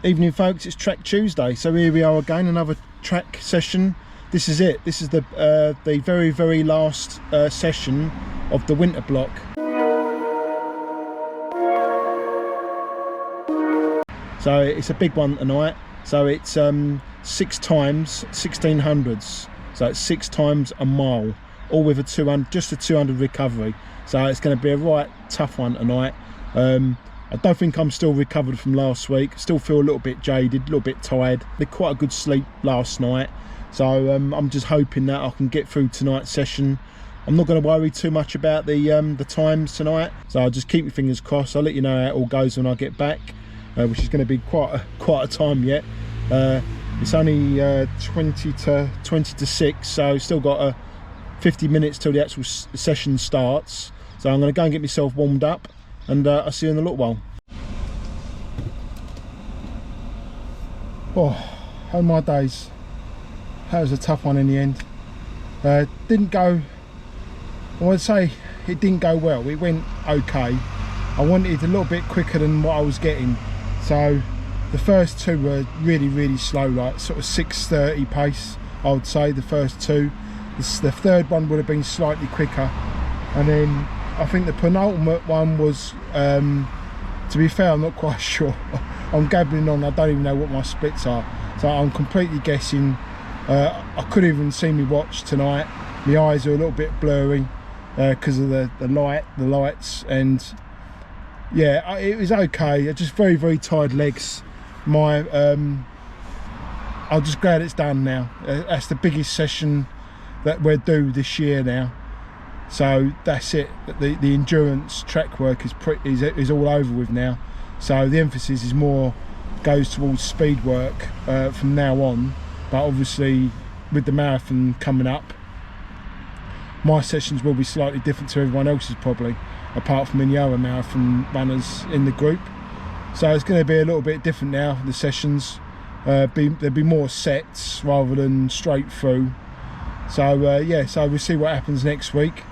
Evening folks, it's Track Tuesday, so here we are again, another track session. This is it, this is the very last session of the winter block. So it's a big one tonight, so it's 6 times 1600s, so it's 6 times a mile, all with a 200, just a 200 recovery. So it's going to be a right tough one tonight. I don't think I'm still recovered from last week. Still feel a little bit jaded, a little bit tired. Had quite a good sleep last night, so I'm just hoping that I can get through tonight's session. I'm not going to worry too much about the times tonight, so I'll just keep my fingers crossed. I'll let you know how it all goes when I get back, which is going to be quite a time yet. It's only 20 to 6, so still got 50 minutes till the actual session starts. So I'm going to go and get myself warmed up, and I'll see you in a little while. Oh my days, that was a tough one in the end. Didn't go, I would say it didn't go well. It went okay. I wanted it a little bit quicker than what I was getting, so the first 2 were really slow, like sort of 6:30 pace, I would say, the first 2. The third one would have been slightly quicker, and then I think the penultimate one was, to be fair, I'm not quite sure. I'm gabbling on, I don't even know what my splits are, so I'm completely guessing. I couldn't even see me watch tonight. My eyes are a little bit blurry because of the lights, and yeah, it was okay. Just very tired legs. I'm just glad it's done now. That's the biggest session that we're due this year now, so that's it. The endurance track work is all over with now, so the emphasis is goes towards speed work from now on. But obviously with the marathon coming up, my sessions will be slightly different to everyone else's, probably, apart from any other marathon runners in the group. So it's going to be a little bit different now, the sessions. There'll be more sets rather than straight through. So yeah, so we'll see what happens next week.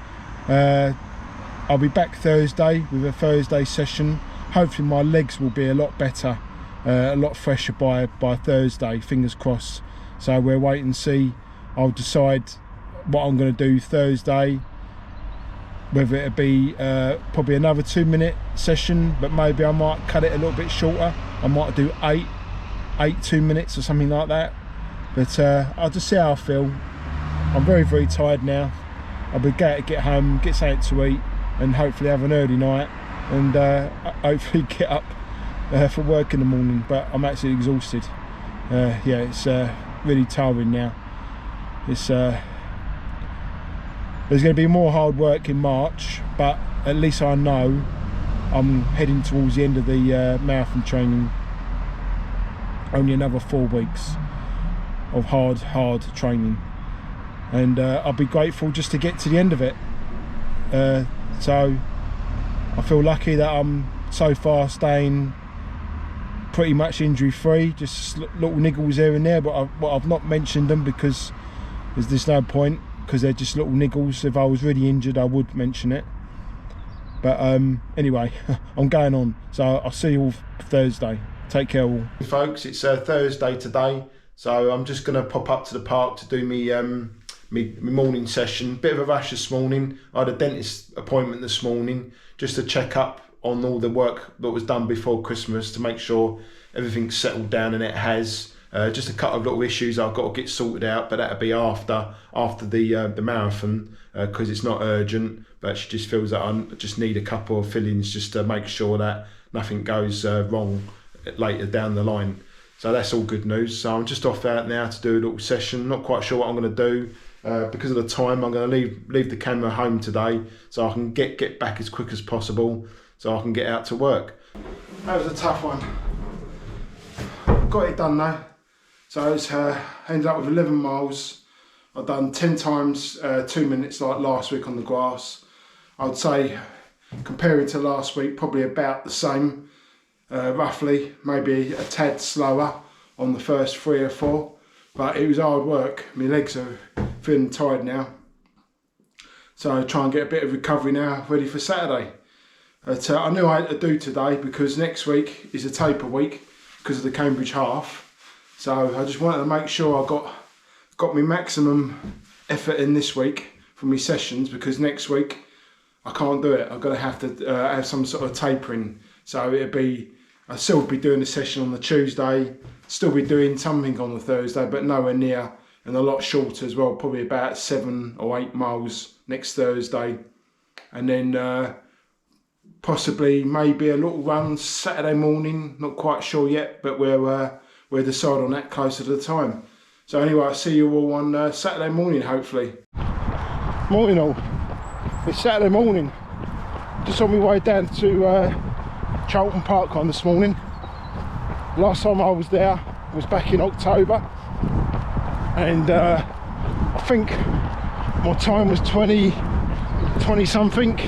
I'll be back Thursday with a Thursday session. Hopefully my legs will be a lot better, a lot fresher by Thursday, fingers crossed. So we'll wait and see. I'll decide what I'm going to do Thursday, whether it'll be probably another 2-minute session, but maybe I might cut it a little bit shorter. I might do 8 2 minutes or something like that, but I'll just see how I feel. I'm very tired now. I'll be glad to get home, get something to eat, and hopefully have an early night, and hopefully get up for work in the morning. But I'm absolutely exhausted. Yeah, it's really tiring now. It's there's going to be more hard work in March, but at least I know I'm heading towards the end of the marathon training. Only another 4 weeks of hard training, and I'll be grateful just to get to the end of it. So I feel lucky that I'm so far staying pretty much injury free, just little niggles here and there, but I've not mentioned them because there's no point, because they're just little niggles. If I was really injured I would mention it, but anyway, I'm going on, so I'll see you all Thursday. Take care all. Folks, it's Thursday today, so I'm just going to pop up to the park to do my morning session. Bit of a rush this morning. I had a dentist appointment this morning just to check up on all the work that was done before Christmas, to make sure everything's settled down, and it has. Just a couple of little issues I've got to get sorted out, but that'll be after the marathon, because it's not urgent, but she just feels that I just need a couple of fillings just to make sure that nothing goes wrong later down the line. So that's all good news. So I'm just off out now to do a little session. Not quite sure what I'm going to do. Because of the time, I'm going to leave the camera home today, so I can get back as quick as possible, so I can get out to work. That was a tough one. Got it done though. So it's ended up with 11 miles. I've done 10 times 2 minutes like last week on the grass. I would say, comparing to last week, probably about the same, roughly, maybe a tad slower on the first 3 or 4. But it was hard work. My legs are feeling tired now, so I try and get a bit of recovery now, ready for Saturday. But I knew I had to do today because next week is a taper week, because of the Cambridge half. So I just wanted to make sure I got my maximum effort in this week for my sessions, because next week I can't do it. I'm going to have to have some sort of tapering. So I'll still be doing a session on the Tuesday, still be doing something on the Thursday, but nowhere near, and a lot shorter as well, probably about 7 or 8 miles next Thursday. And then possibly maybe a little run Saturday morning, not quite sure yet, but we'll decide on that closer to the time. So anyway, I'll see you all on Saturday morning, hopefully. Morning all, it's Saturday morning. Just on my way down to Charlton Parkrun this morning. Last time I was there was back in October, and I think my time was 20 something,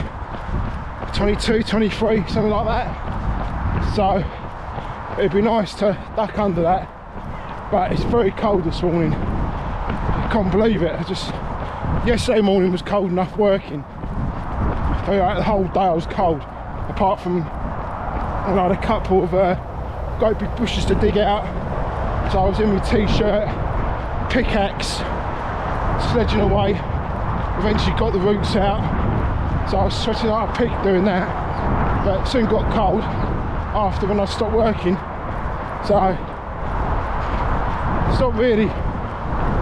22, 23, something like that. So it'd be nice to duck under that, but it's very cold this morning. I can't believe it. Yesterday morning was cold enough working. The whole day I was cold, apart from I had a couple of great big bushes to dig out. So I was in my t-shirt, pickaxe, sledging away. Eventually got the roots out, so I was sweating like a pig doing that. But it soon got cold after when I stopped working. So it's not really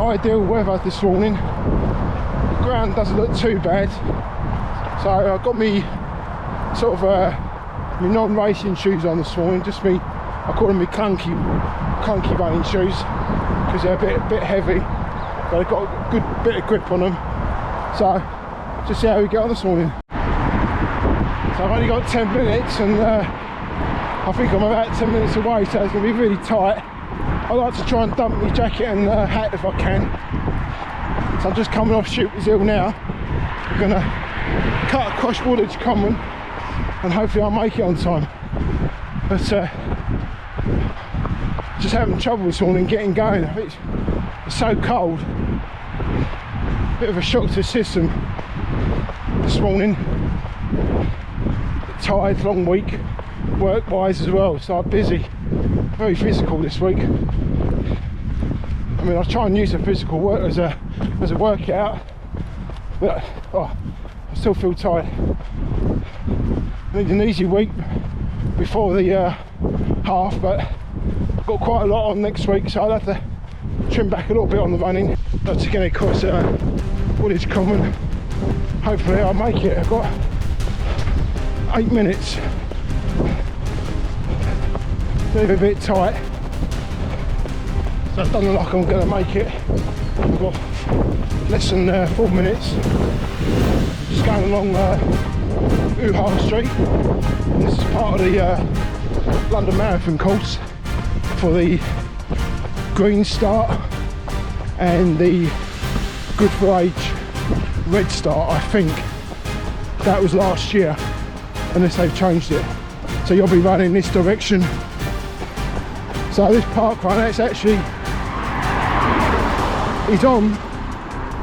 ideal weather this morning. The ground doesn't look too bad. So I got me sort of my non-racing shoes on this morning, just me, I call them my clunky running shoes, because they're a bit heavy, but they've got a good bit of grip on them. So just see how we get on this morning. So I've only got 10 minutes, and I think I'm about 10 minutes away, so it's going to be really tight. I like to try and dump my jacket and hat if I can. So I'm just coming off Shooters Hill now. I'm going to cut across Woolwich Common, and hopefully I'll make it on time. But just having trouble this morning getting going. I think it's so cold. Bit of a shock to the system this morning. Tired, long week, work wise as well, so I'm busy. Very physical this week. I mean, I try and use the physical work as a workout, but I still feel tired. I need an easy week before the half, but I've got quite a lot on next week, so I'll have to trim back a little bit on the running. That's again across Woolwich Common. Hopefully I'll make it. I've got 8 minutes. Maybe a bit tight, so it doesn't look like I'm going to make it. I've got less than 4 minutes. Just going along Hall Street. This is part of the London Marathon course for the Green Start and the Good for Age Red Start. I think that was last year, unless they've changed it. So you'll be running this direction. So this park run, it's actually is on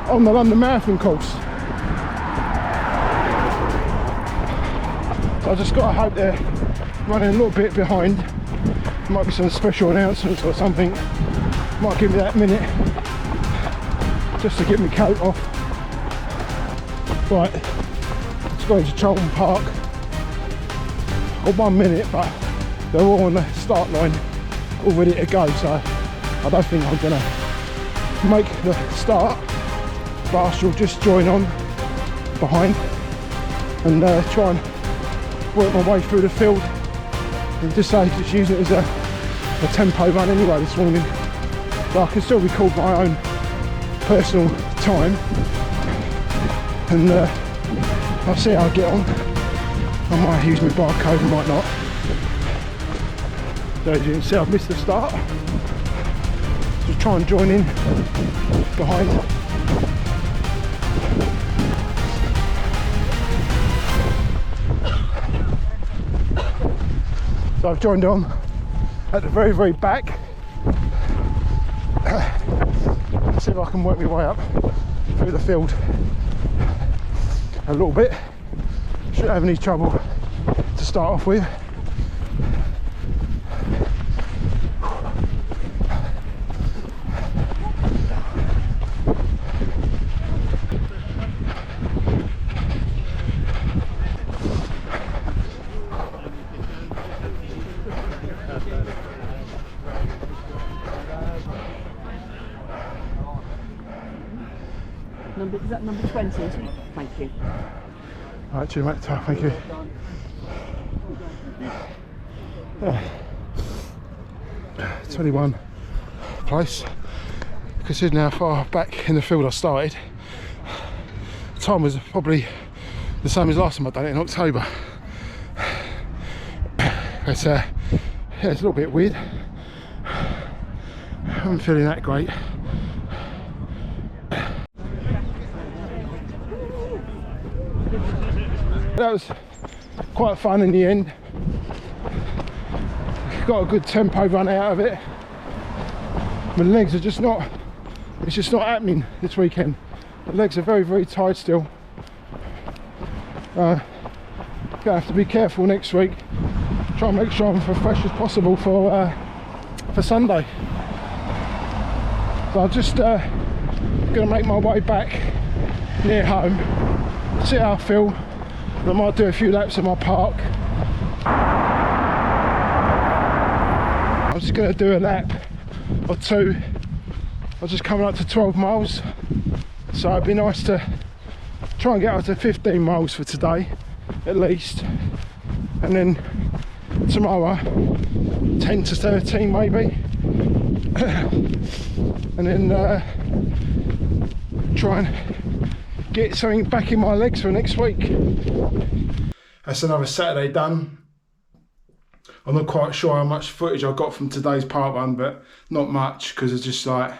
the London Marathon course. So I just got to hope they're running a little bit behind. Might be some special announcements or something. Might give me that minute just to get my coat off. Right, let's go into Charlton Park. Got 1 minute, but they're all on the start line, all ready to go, so I don't think I'm going to make the start, but I shall just join on behind and try and work my way through the field, and just use it as a tempo run anyway this morning, so I can still record my own personal time, and I'll see how I get on. I might use my barcode, I might not. So as you can see, I've missed the start. Just try and join in behind. So I've joined on at the very, very back. Let's see if I can work my way up through the field a little bit. Shouldn't have any trouble to start off with. Is that number 20? Thank you. Alright, cheers mate, thank you. Yeah. 21 place. Considering how far back in the field I started, the time was probably the same as last time I done it in October. But yeah, it's a little bit weird. I'm feeling that great. That was quite fun in the end. Got a good tempo run out of it. My legs are just not, it's just not happening this weekend. The legs are very, very tight still. Gonna have to be careful next week. Try and make sure I'm as fresh as possible for Sunday. So I'm just gonna make my way back near home, see how I feel. I might do a few laps in my park. I'm just gonna do a lap or two. I'm just coming up to 12 miles, so it'd be nice to try and get up to 15 miles for today at least, and then tomorrow 10 to 13 maybe, and then try and get something back in my legs for next week. That's another Saturday done. I'm not quite sure how much footage I got from today's park run, but not much, because it's just like,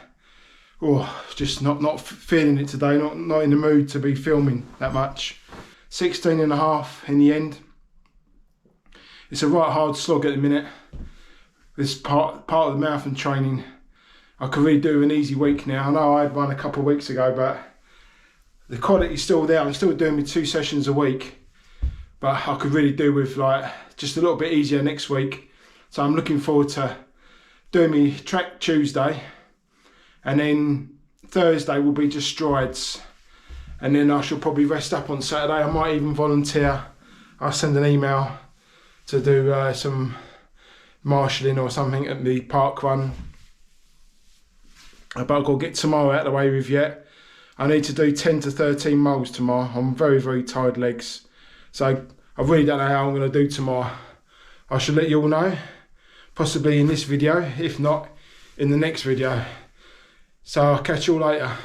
just not feeling it today, not in the mood to be filming that much. 16.5 in the end. It's a right hard slog at the minute. This part of the marathon training, I could really do an easy week now. I know I had one a couple of weeks ago, but the quality's still there. I'm still doing my 2 sessions a week, but I could really do with like just a little bit easier next week. So I'm looking forward to doing my track Tuesday, and then Thursday will be just strides, and then I shall probably rest up on Saturday. I might even volunteer. I'll send an email to do some marshalling or something at the park run. But I've got to get tomorrow out of the way with yet. I need to do 10 to 13 miles tomorrow. I'm very, very tired legs. So I really don't know how I'm going to do tomorrow. I shall let you all know, possibly in this video, if not in the next video. So I'll catch you all later.